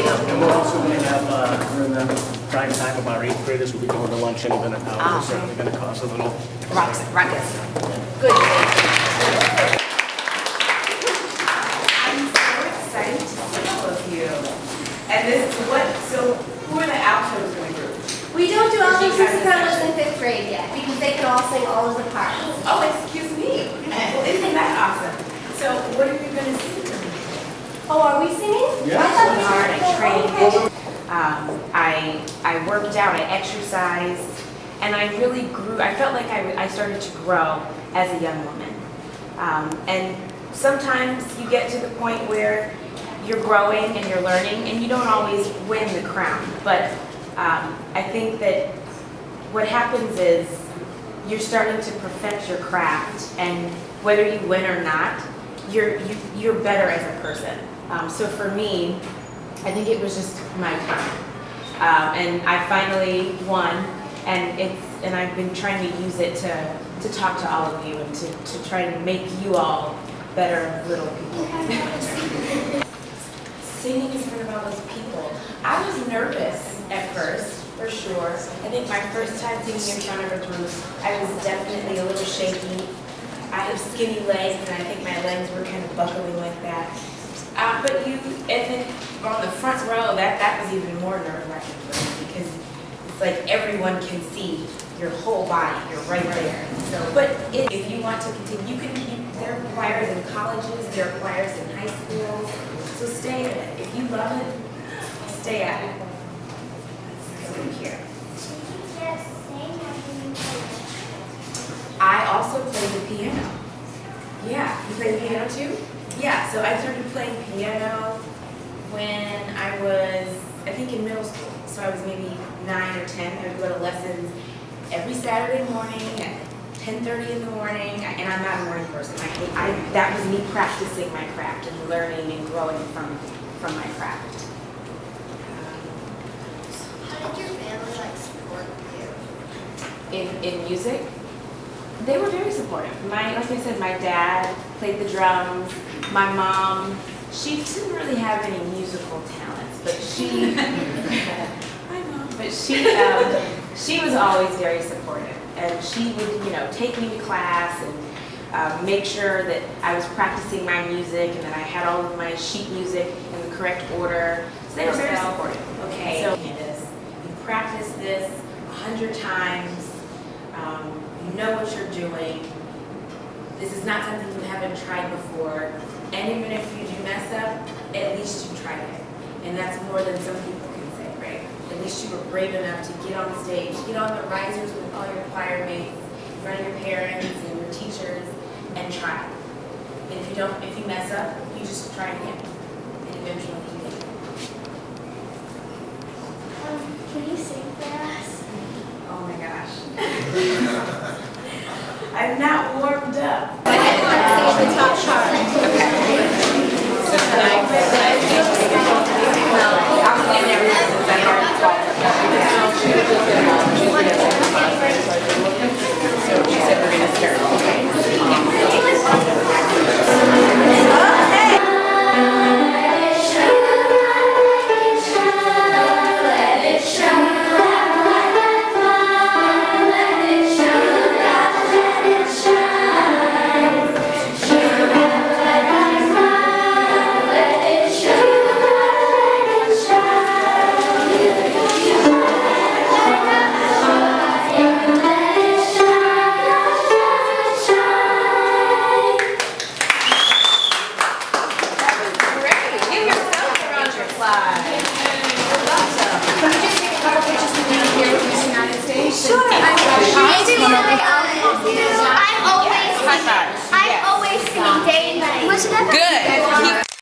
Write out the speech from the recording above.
And we're also going to have, during the prime time of our 8th graders, we'll be going to lunch in about an hour. It's certainly going to cost a little. Ruckus. Good. I'm so excited to see all of you. And this is so who are the altos in the group? We don't do alto cappellas in 5th grade yet because they can all sing all of the parts. Oh, excuse me. Well, isn't that awesome? So what are you going to sing for me? Oh, are we singing? Yeah. I thought we Hard, were I trained. Okay. I worked out, I exercised, and I really grew. I felt like I started to grow as a young woman. And sometimes you get to the point where you're growing and you're learning, and you don't always win the crown. But I think that what happens is you're starting to perfect your craft, and whether you win or not, you're better as a person. So for me, I think it was just my time, and I finally won, and I've been trying to use it to talk to all of you and to try to make you all better little people. Singing in front of all those people. I was nervous at first, for sure. I think my first time singing in front of a group, I was definitely a little shaky. I have skinny legs, and I think my legs were kind of buckling like that. And then on the front row, that was even more nerve-wracking for me because it's like everyone can see your whole body. You're right there. So, but if you want to continue, there are choirs in colleges, there are choirs in high schools. So stay in it. If you love it, stay at it. So here. I also play the piano. Yeah, you play the piano too? Yeah, so I started playing piano when I was, I think in middle school. So I was maybe 9 or 10. I would go to lessons every Saturday morning at 10:30 in the morning. And I'm not a morning person. That was me practicing my craft and learning and growing from my craft. How did your family support you? In music, they were very supportive. Like I said, my dad played the drums. My mom, she didn't really have any musical talents, but she was always very supportive, and she would take me to class and make sure that I was practicing my music and that I had all of my sheet music in the correct order. So they were very supportive. Okay, so Candace, you practice this 100 times. You know what you're doing. This is not something you haven't tried before. And even if you do mess up, at least you tried it. And that's more than some people can say, right? At least you were brave enough to get on the stage, get on the risers with all your choir mates, in front of your parents and your teachers, and try. And if you mess up, you just try again. And eventually you get it. Can you sing for us? Oh my gosh. I'm not warmed up. I want to sing the top chart.